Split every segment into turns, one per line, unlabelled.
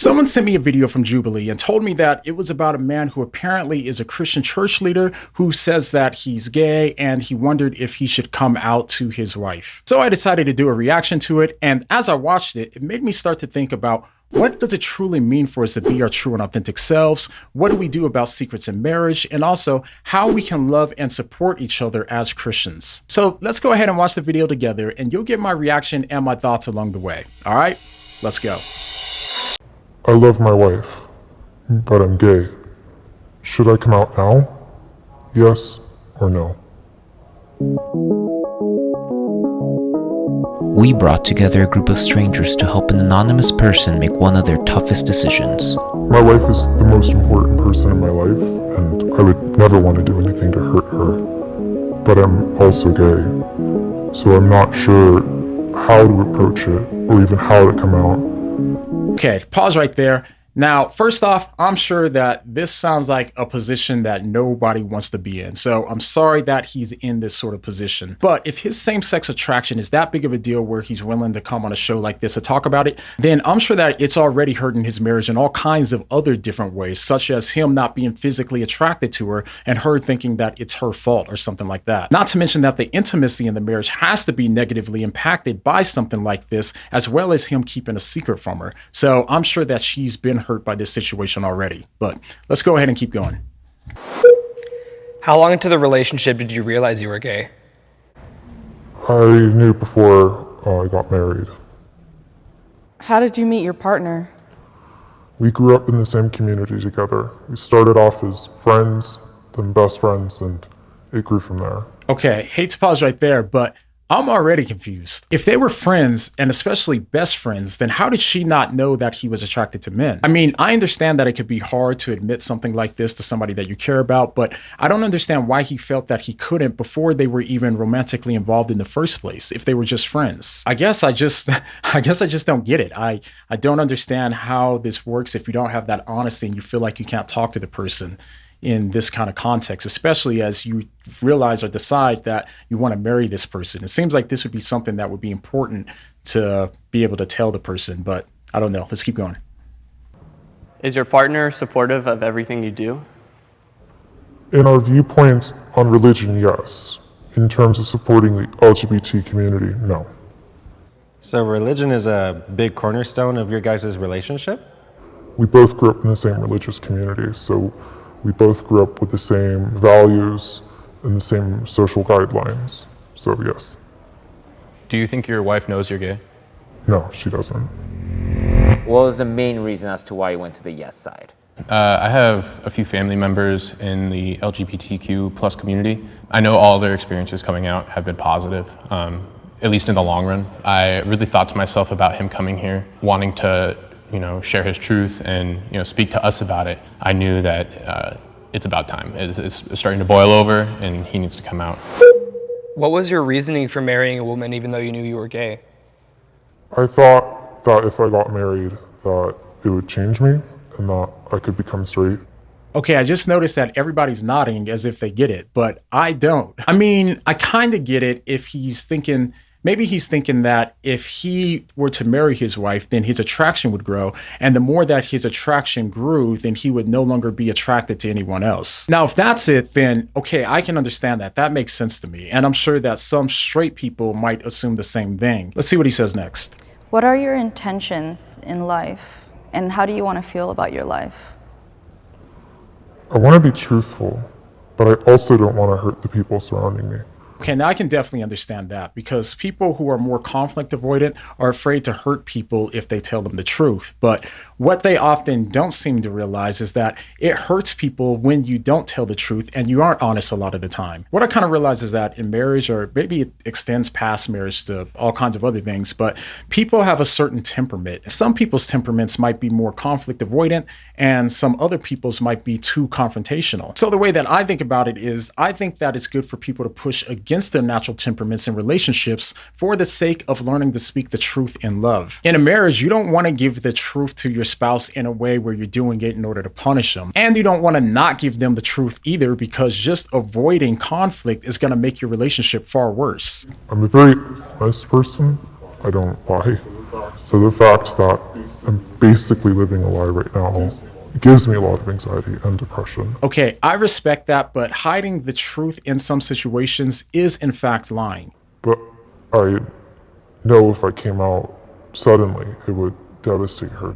Someone sent me a video from Jubilee and told me that it was about a man who apparently is a Christian church leader who says that he's gay and he wondered if he should come out to his wife. So I decided to do a reaction to it, and as I watched it, it made me start to think about what does it truly mean for us to be our true and authentic selves? What do we do about secrets in marriage? And also how we can love and support each other as Christians. So let's go ahead and watch the video together and you'll get my reaction and my thoughts along the way. All right, let's go.
I love my wife, but I'm gay. Should I come out now? Yes or no?
We brought together a group of strangers to help an anonymous person make one of their toughest decisions.
My wife is the most important person in my life, and I would never want to do anything to hurt her. But I'm also gay, so I'm not sure how to approach it or even how to come out.
Okay, pause right there. Now, first off, I'm sure that this sounds like a position that nobody wants to be in. So I'm sorry that he's in this sort of position. But if his same-sex attraction is that big of a deal where he's willing to come on a show like this to talk about it, then I'm sure that it's already hurting his marriage in all kinds of other different ways, such as him not being physically attracted to her and her thinking that it's her fault or something like that. Not to mention that the intimacy in the marriage has to be negatively impacted by something like this, as well as him keeping a secret from her. So I'm sure that she's been hurt by this situation already, but let's go ahead and keep going.
How long into the relationship did you realize you were gay?
I knew before I got married.
How did you meet your partner?
We grew up in the same community together. We started off as friends, then best friends, and it grew from there.
Okay, hate to pause right there, but I'm already confused. If they were friends, and especially best friends, then how did she not know that he was attracted to men? I mean, I understand that it could be hard to admit something like this to somebody that you care about, but I don't understand why he felt that he couldn't before they were even romantically involved in the first place, if they were just friends. I guess I just don't get it. I don't understand how this works if you don't have that honesty and you feel like you can't talk to the person in this kind of context, especially as you realize or decide that you want to marry this person. It seems like this would be something that would be important to be able to tell the person, but I don't know. Let's keep going.
Is your partner supportive of everything you do?
In our viewpoints on religion, yes. In terms of supporting the LGBT community, no.
So religion is a big cornerstone of your guys' relationship?
We both grew up in the same religious community, so we both grew up with the same values and the same social guidelines, so yes.
Do you think your wife knows you're gay?
No, she doesn't.
What was the main reason as to why you went to the yes side?
I have a few family members in the LGBTQ plus community. I know all their experiences coming out have been positive, at least in the long run. I really thought to myself about him coming here, wanting to share his truth and speak to us about it. I knew that it's about time. It's starting to boil over and he needs to come out.
What was your reasoning for marrying a woman even though you knew you were gay?
I thought that if I got married, that it would change me and that I could become straight.
Okay, I just noticed that everybody's nodding as if they get it, but I don't. I mean, I kind of get it if he's thinking, maybe he's thinking that if he were to marry his wife, then his attraction would grow. And the more that his attraction grew, then he would no longer be attracted to anyone else. Now, if that's it, then okay, I can understand that. That makes sense to me. And I'm sure that some straight people might assume the same thing. Let's see what he says next.
What are your intentions in life? And how do you want to feel about your life?
I want to be truthful, but I also don't want to hurt the people surrounding me.
Okay, now I can definitely understand that because people who are more conflict avoidant are afraid to hurt people if they tell them the truth. But what they often don't seem to realize is that it hurts people when you don't tell the truth and you aren't honest a lot of the time. What I kind of realize is that in marriage, or maybe it extends past marriage to all kinds of other things, but people have a certain temperament. Some people's temperaments might be more conflict avoidant and some other people's might be too confrontational. So the way that I think about it is I think that it's good for people to push against their natural temperaments in relationships for the sake of learning to speak the truth in love. In a marriage, you don't want to give the truth to your spouse in a way where you're doing it in order to punish them. And you don't want to not give them the truth either, because just avoiding conflict is going to make your relationship far worse.
I'm a very honest person. I don't lie. So the fact that am basically living a lie right now. It gives me a lot of anxiety and depression.
Okay, I respect that, but hiding the truth in some situations is in fact lying.
But I know if I came out suddenly, it would devastate her.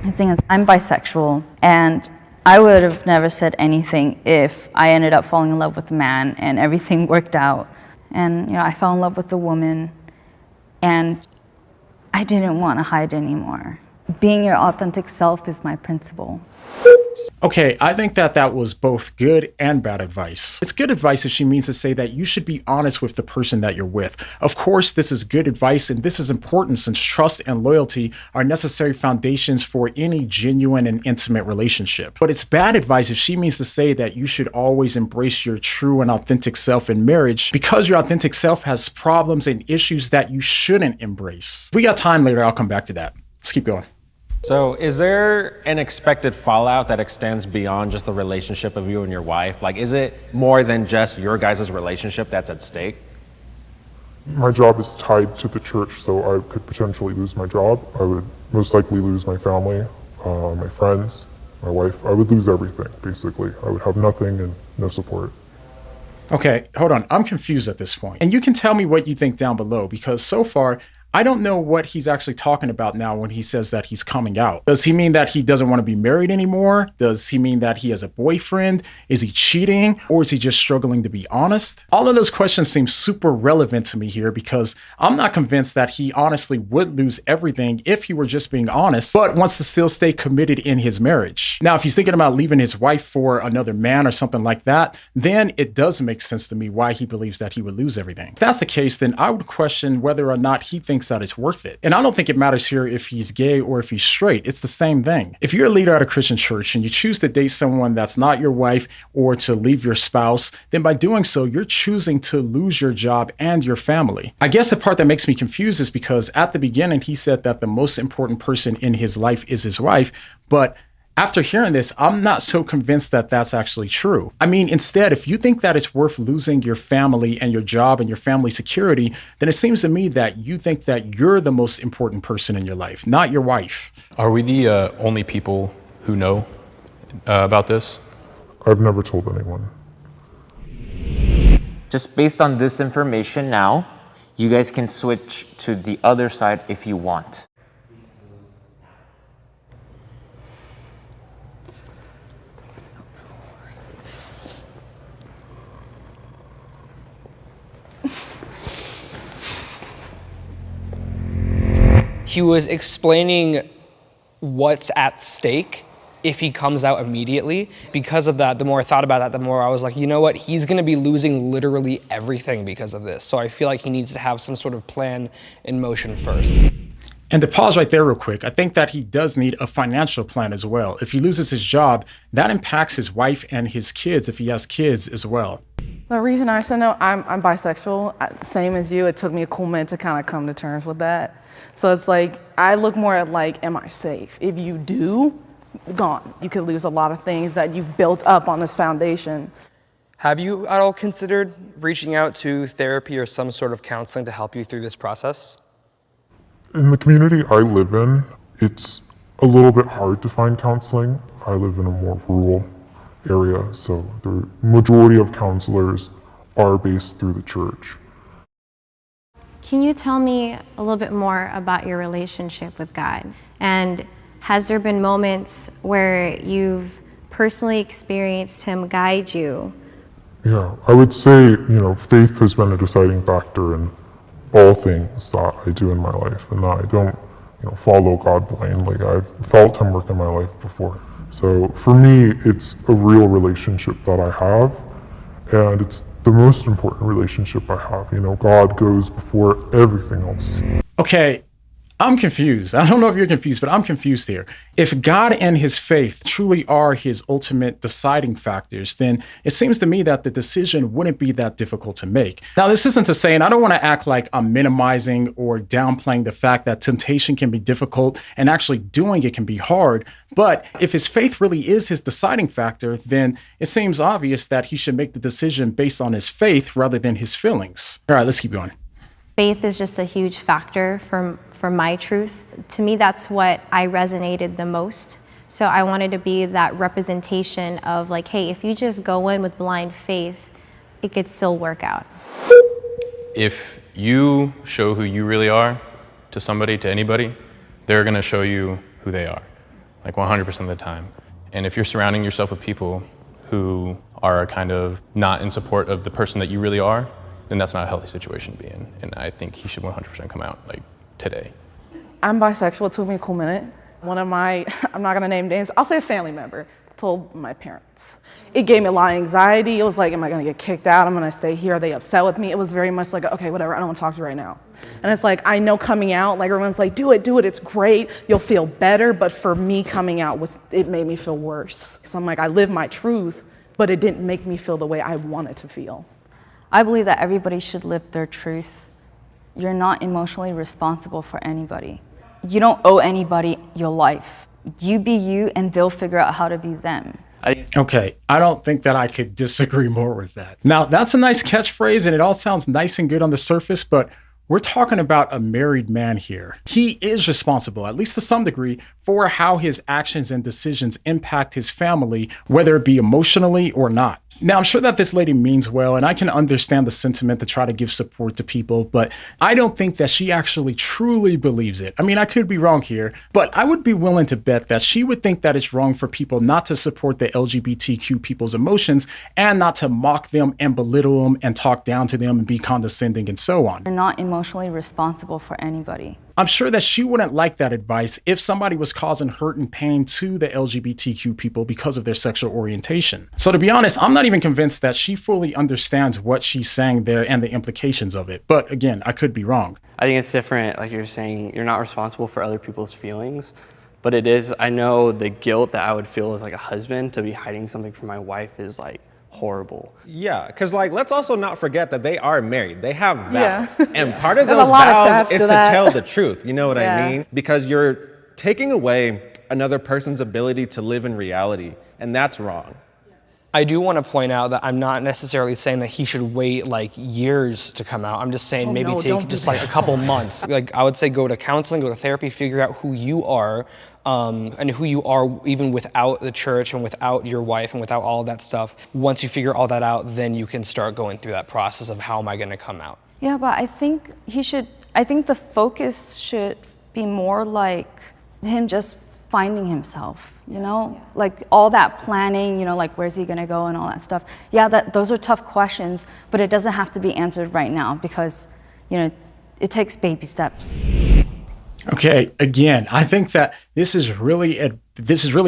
The thing is, I'm bisexual, and I would have never said anything if I ended up falling in love with a man and everything worked out. And, I fell in love with a woman, and I didn't want to hide anymore. Being your authentic self is my principle.
Okay, I think that was both good and bad advice. It's good advice if she means to say that you should be honest with the person that you're with. Of course, this is good advice, and this is important since trust and loyalty are necessary foundations for any genuine and intimate relationship. But it's bad advice if she means to say that you should always embrace your true and authentic self in marriage because your authentic self has problems and issues that you shouldn't embrace. If we got time later, I'll come back to that. Let's keep going.
So is there an expected fallout that extends beyond just the relationship of you and your wife? Like, is it more than just your guys' relationship that's at stake?
My job is tied to the church, so I could potentially lose my job. I would most likely lose my family, my friends, my wife. I would lose everything, basically. I would have nothing and no support.
Okay, hold on. I'm confused at this point. And you can tell me what you think down below, because so far, I don't know what he's actually talking about now when he says that he's coming out. Does he mean that he doesn't want to be married anymore? Does he mean that he has a boyfriend? Is he cheating? Or is he just struggling to be honest? All of those questions seem super relevant to me here because I'm not convinced that he honestly would lose everything if he were just being honest, but wants to still stay committed in his marriage. Now, if he's thinking about leaving his wife for another man or something like that, then it does make sense to me why he believes that he would lose everything. If that's the case, then I would question whether or not he thinks that it's worth it. And I don't think it matters here if he's gay or if he's straight. It's the same thing. If you're a leader at a Christian church and you choose to date someone that's not your wife or to leave your spouse, then by doing so, you're choosing to lose your job and your family. I guess the part that makes me confused is because at the beginning, he said that the most important person in his life is his wife, but after hearing this, I'm not so convinced that that's actually true. I mean, instead, if you think that it's worth losing your family and your job and your family security, then it seems to me that you think that you're the most important person in your life, not your wife.
Are we the only people who know about this?
I've never told anyone.
Just based on this information now, you guys can switch to the other side if you want.
He was explaining what's at stake if he comes out immediately. Because of that, the more I thought about that, the more I was like, you know what? He's going to be losing literally everything because of this. So I feel like he needs to have some sort of plan in motion first.
And to pause right there real quick, I think that he does need a financial plan as well. If he loses his job, that impacts his wife and his kids if he has kids as well.
The reason I said no, I'm bisexual. Same as you. It took me a cool minute to kind of come to terms with that. So it's like, I look more at like, am I safe? If you do, gone. You could lose a lot of things that you've built up on this foundation.
Have you at all considered reaching out to therapy or some sort of counseling to help you through this process?
In the community I live in, it's a little bit hard to find counseling. I live in a more rural area, so the majority of counselors are based through the church.
Can you tell me a little bit more about your relationship with God? And has there been moments where you've personally experienced Him guide you?
Yeah, I would say, faith has been a deciding factor in all things that I do in my life, and that I don't, follow God blindly. I've felt Him work in my life before. So for me, it's a real relationship that I have, and it's the most important relationship I have. God goes before everything else.
Okay, I'm confused. I don't know if you're confused, but I'm confused here. If God and his faith truly are his ultimate deciding factors, then it seems to me that the decision wouldn't be that difficult to make. Now, this isn't to say, and I don't want to act like I'm minimizing or downplaying the fact that temptation can be difficult and actually doing it can be hard. But if his faith really is his deciding factor, then it seems obvious that he should make the decision based on his faith rather than his feelings. All right, let's keep going.
Faith is just a huge factor for my truth. To me, that's what I resonated the most. So I wanted to be that representation of like, hey, if you just go in with blind faith, it could still work out.
If you show who you really are to somebody, to anybody, they're gonna show you who they are, like 100% of the time. And if you're surrounding yourself with people who are kind of not in support of the person that you really are, then that's not a healthy situation to be in. And I think he should 100% come out, like, today.
I'm bisexual. It took me a cool minute. One of my, I'm not gonna name names, I'll say a family member, told my parents. It gave me a lot of anxiety. It was like, am I gonna get kicked out? I'm gonna stay here. Are they upset with me? It was very much like, okay, whatever, I don't wanna talk to you right now. And it's like, I know coming out, like everyone's like, do it, it's great. You'll feel better. But for me, coming out, it made me feel worse. Because I'm like, I live my truth, but it didn't make me feel the way I wanted to feel.
I believe that everybody should live their truth. You're not emotionally responsible for anybody. You don't owe anybody your life. You be you and they'll figure out how to be them.
Okay, I don't think that I could disagree more with that. Now, that's a nice catchphrase and it all sounds nice and good on the surface, but we're talking about a married man here. He is responsible, at least to some degree, for how his actions and decisions impact his family, whether it be emotionally or not. Now, I'm sure that this lady means well, and I can understand the sentiment to try to give support to people, but I don't think that she actually truly believes it. I mean, I could be wrong here, but I would be willing to bet that she would think that it's wrong for people not to support the LGBTQ people's emotions and not to mock them and belittle them and talk down to them and be condescending and so on.
You're not emotionally responsible for anybody.
I'm sure that she wouldn't like that advice if somebody was causing hurt and pain to the LGBTQ people because of their sexual orientation. So to be honest, I'm not even convinced that she fully understands what she's saying there and the implications of it. But again, I could be wrong.
I think it's different, like you're saying, you're not responsible for other people's feelings, but it is, I know the guilt that I would feel as like a husband to be hiding something from my wife is like horrible.
Yeah, because like, let's also not forget that they are married. They have vows.
Yeah.
And part of
There's
those
a lot
vows
attached
is
to
to
that.
tell the truth. You know what
Yeah.
I mean? Because you're taking away another person's ability to live in reality, and that's wrong.
I do want to point out that I'm not necessarily saying that he should wait like years to come out. I'm just saying maybe
no,
take
don't do
just like a couple months. Like I would say go to counseling, go to therapy, figure out who you are and who you are even without the church and without your wife and without all of that stuff. Once you figure all that out, then you can start going through that process of how am I going to come out.
Yeah, but I think the focus should be more like him just finding himself, you know? Like all that planning, you know, like where's he gonna go and all that stuff. Yeah, those are tough questions, but it doesn't have to be answered right now because, you know, it takes baby steps.
Okay, again, I think that this is really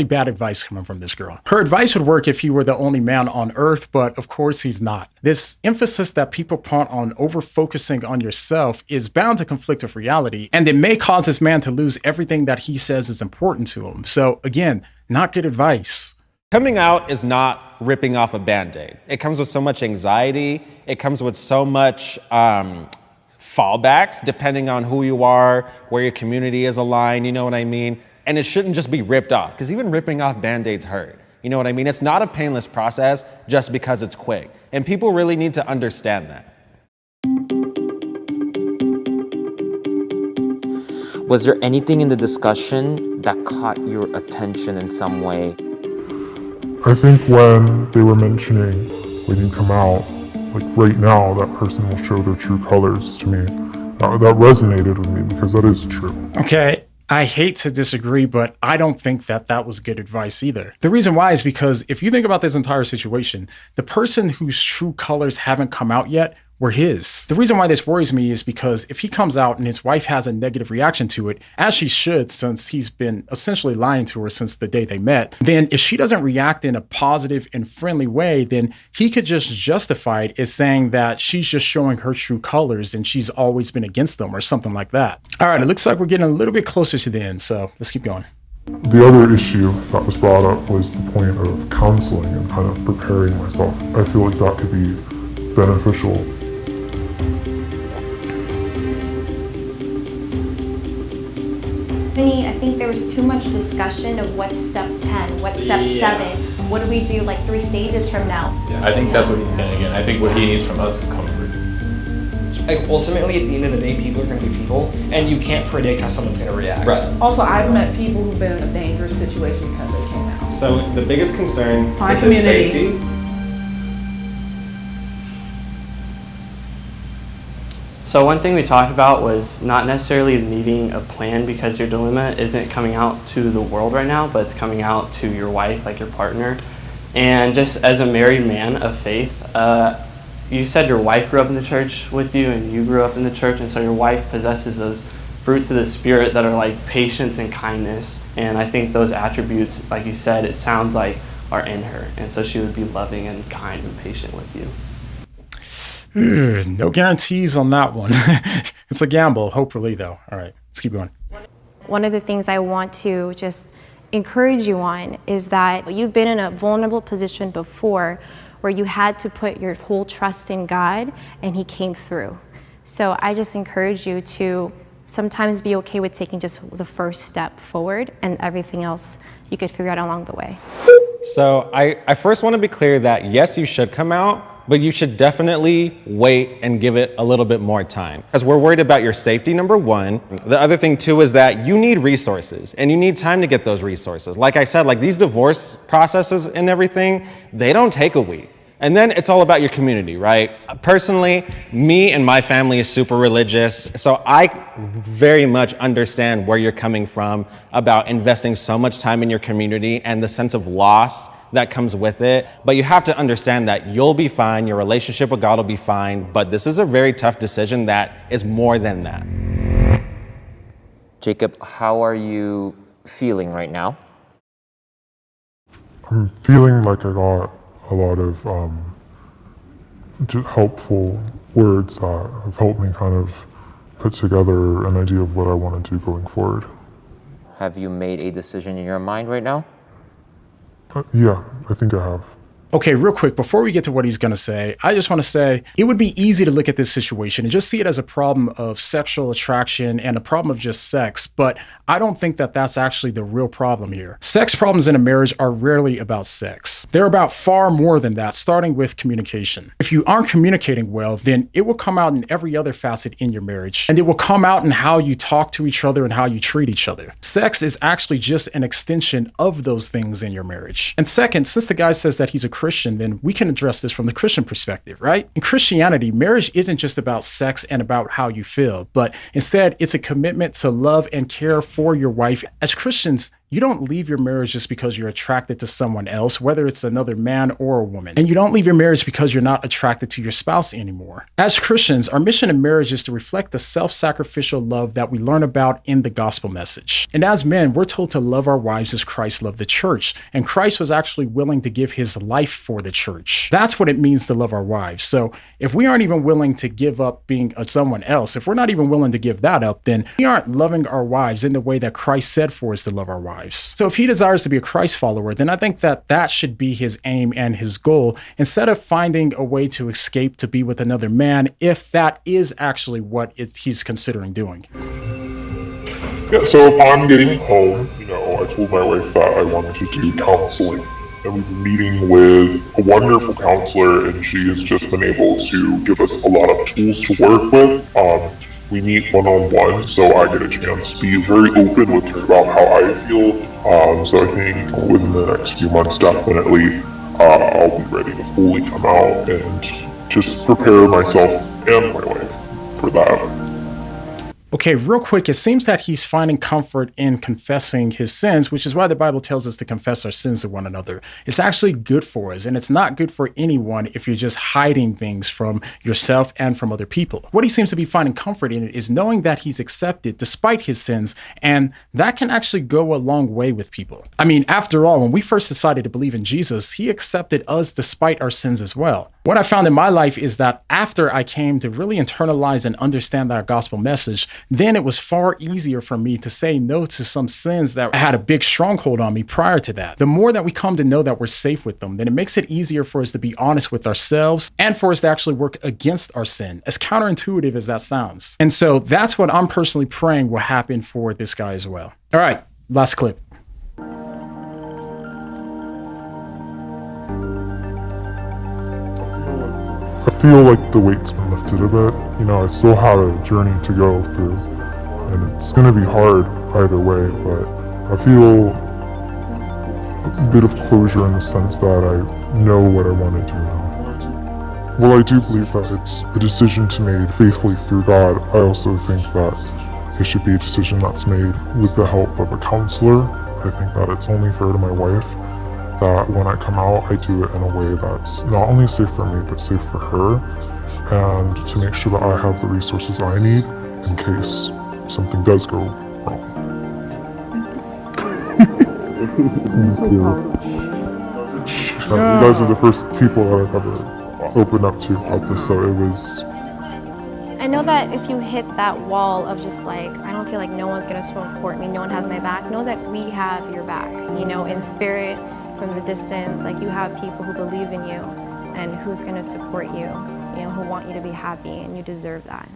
bad advice coming from this girl. Her advice would work if he were the only man on earth, but of course he's not. This emphasis that people put on over-focusing on yourself is bound to conflict with reality, and it may cause this man to lose everything that he says is important to him. So again, not good advice.
Coming out is not ripping off a Band-Aid. It comes with so much anxiety. It comes with so much fallbacks depending on who you are, where your community is aligned, you know what I mean? And it shouldn't just be ripped off, because even ripping off Band-Aids hurt. You know what I mean? It's not a painless process just because it's quick. And people really need to understand that.
Was there anything in the discussion that caught your attention in some way?
I think when they were mentioning when you come out, like right now, that person will show their true colors to me. That resonated with me because that is true.
Okay, I hate to disagree, but I don't think that that was good advice either. The reason why is because if you think about this entire situation, the person whose true colors haven't come out yet were his. The reason why this worries me is because if he comes out and his wife has a negative reaction to it, as she should since he's been essentially lying to her since the day they met, then if she doesn't react in a positive and friendly way, then he could just justify it as saying that she's just showing her true colors and she's always been against them or something like that. All right, it looks like we're getting a little bit closer to the end, so let's keep going.
The other issue that was brought up was the point of counseling and kind of preparing myself. I feel like that could be beneficial.
I think there was too much discussion of what's step 10, what's step 7. What do we do like 3 stages from now?
I think that's what he's getting at. I think what he needs from us is comfort.
like ultimately at the end of the day, people are going to be people, and you can't predict how someone's going to react.
Right.
Also, I've met people who've been in a dangerous situation because they came out.
So the biggest concern
Find
is his
community.
safety.
So one thing we talked about was not necessarily needing a plan, because your dilemma isn't coming out to the world right now, but it's coming out to your wife, like your partner. And just as a married man of faith, you said your wife grew up in the church with you and you grew up in the church, and so your wife possesses those fruits of the Spirit that are like patience and kindness. And I think those attributes, like you said, it sounds like are in her. And so she would be loving and kind and patient with you.
No guarantees on that one. It's a gamble, hopefully, though. All right, let's keep going.
One of the things I want to just encourage you on is that you've been in a vulnerable position before where you had to put your whole trust in God and He came through. So I just encourage you to sometimes be okay with taking just the first step forward, and everything else you could figure out along the way.
So I first want to be clear that yes, you should come out, but you should definitely wait and give it a little bit more time, because we're worried about your safety, number one. The other thing too is that you need resources, and you need time to get those resources. Like I said, like these divorce processes and everything, they don't take a week. And then it's all about your community, right? Personally, me and my family is super religious, so I very much understand where you're coming from about investing so much time in your community and the sense of loss that comes with it. But you have to understand that you'll be fine, your relationship with God will be fine, but this is a very tough decision that is more than that.
Jacob, how are you feeling right now?
I'm feeling like I got a lot of just helpful words that have helped me kind of put together an idea of what I want to do going forward.
Have you made a decision in your mind right now?
Yeah, I think I have.
Okay, real quick, before we get to what he's going to say, I just want to say it would be easy to look at this situation and just see it as a problem of sexual attraction and a problem of just sex, but I don't think that that's actually the real problem here. Sex problems in a marriage are rarely about sex. They're about far more than that, starting with communication. If you aren't communicating well, then it will come out in every other facet in your marriage, and it will come out in how you talk to each other and how you treat each other. Sex is actually just an extension of those things in your marriage. And second, since the guy says that he's a Christian, then we can address this from the Christian perspective, right? In Christianity, marriage isn't just about sex and about how you feel, but instead it's a commitment to love and care for your wife. As Christians, you don't leave your marriage just because you're attracted to someone else, whether it's another man or a woman. And you don't leave your marriage because you're not attracted to your spouse anymore. As Christians, our mission in marriage is to reflect the self-sacrificial love that we learn about in the gospel message. And as men, we're told to love our wives as Christ loved the church. And Christ was actually willing to give his life for the church. That's what it means to love our wives. So if we aren't even willing to give up being someone else, if we're not even willing to give that up, then we aren't loving our wives in the way that Christ said for us to love our wives. So if he desires to be a Christ follower, then I think that that should be his aim and his goal, instead of finding a way to escape to be with another man, if that is actually what he's considering doing.
Yeah, so upon getting home, I told my wife that I wanted to do counseling. And we've been meeting with a wonderful counselor, and she has just been able to give us a lot of tools to work with. We meet one-on-one, so I get a chance to be very open with her about how I feel. So I think within the next few months, definitely, I'll be ready to fully come out and just prepare myself and my wife for that.
Okay, real quick, it seems that he's finding comfort in confessing his sins, which is why the Bible tells us to confess our sins to one another. It's actually good for us, and it's not good for anyone if you're just hiding things from yourself and from other people. What he seems to be finding comfort in is knowing that he's accepted despite his sins, and that can actually go a long way with people. I mean, after all, when we first decided to believe in Jesus, he accepted us despite our sins as well. What I found in my life is that after I came to really internalize and understand that gospel message, then it was far easier for me to say no to some sins that had a big stronghold on me prior to that. The more that we come to know that we're safe with them, then it makes it easier for us to be honest with ourselves and for us to actually work against our sin, as counterintuitive as that sounds. And so that's what I'm personally praying will happen for this guy as well. All right, last clip.
I feel like the weight's been lifted accepted of it. You know, I still have a journey to go through, and it's going to be hard either way, but I feel a bit of closure in the sense that I know what I want to do now. Well, I do believe that it's a decision to made faithfully through God. I also think that it should be a decision that's made with the help of a counselor. I think that it's only fair to my wife that when I come out, I do it in a way that's not only safe for me, but safe for her, and to make sure that I have the resources I need in case something does go wrong. Thank you. You guys are the first people that I've ever opened up to about this, so it was...
I know that if you hit that wall of just like, I don't feel like no one's gonna support me, no one has my back, know that we have your back, you know, in spirit, from the distance, like you have people who believe in you and who's gonna support you, you know, who want you to be happy, and you deserve that.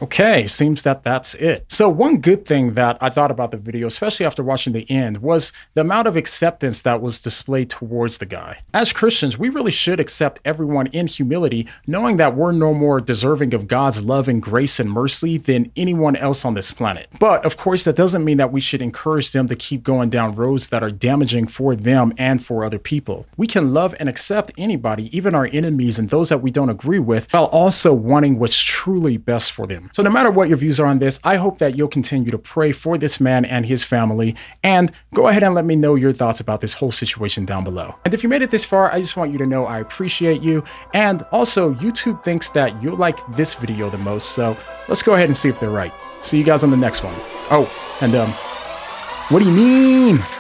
Okay, seems that that's it. So one good thing that I thought about the video, especially after watching the end, was the amount of acceptance that was displayed towards the guy. As Christians, we really should accept everyone in humility, knowing that we're no more deserving of God's love and grace and mercy than anyone else on this planet. But of course, that doesn't mean that we should encourage them to keep going down roads that are damaging for them and for other people. We can love and accept anybody, even our enemies and those that we don't agree with, while also wanting what's truly best for them. So no matter what your views are on this, I hope that you'll continue to pray for this man and his family, and go ahead and let me know your thoughts about this whole situation down below. And if you made it this far, I just want you to know I appreciate you, and also YouTube thinks that you'll like this video the most, so let's go ahead and see if they're right. See you guys on the next one. Oh, and what do you mean?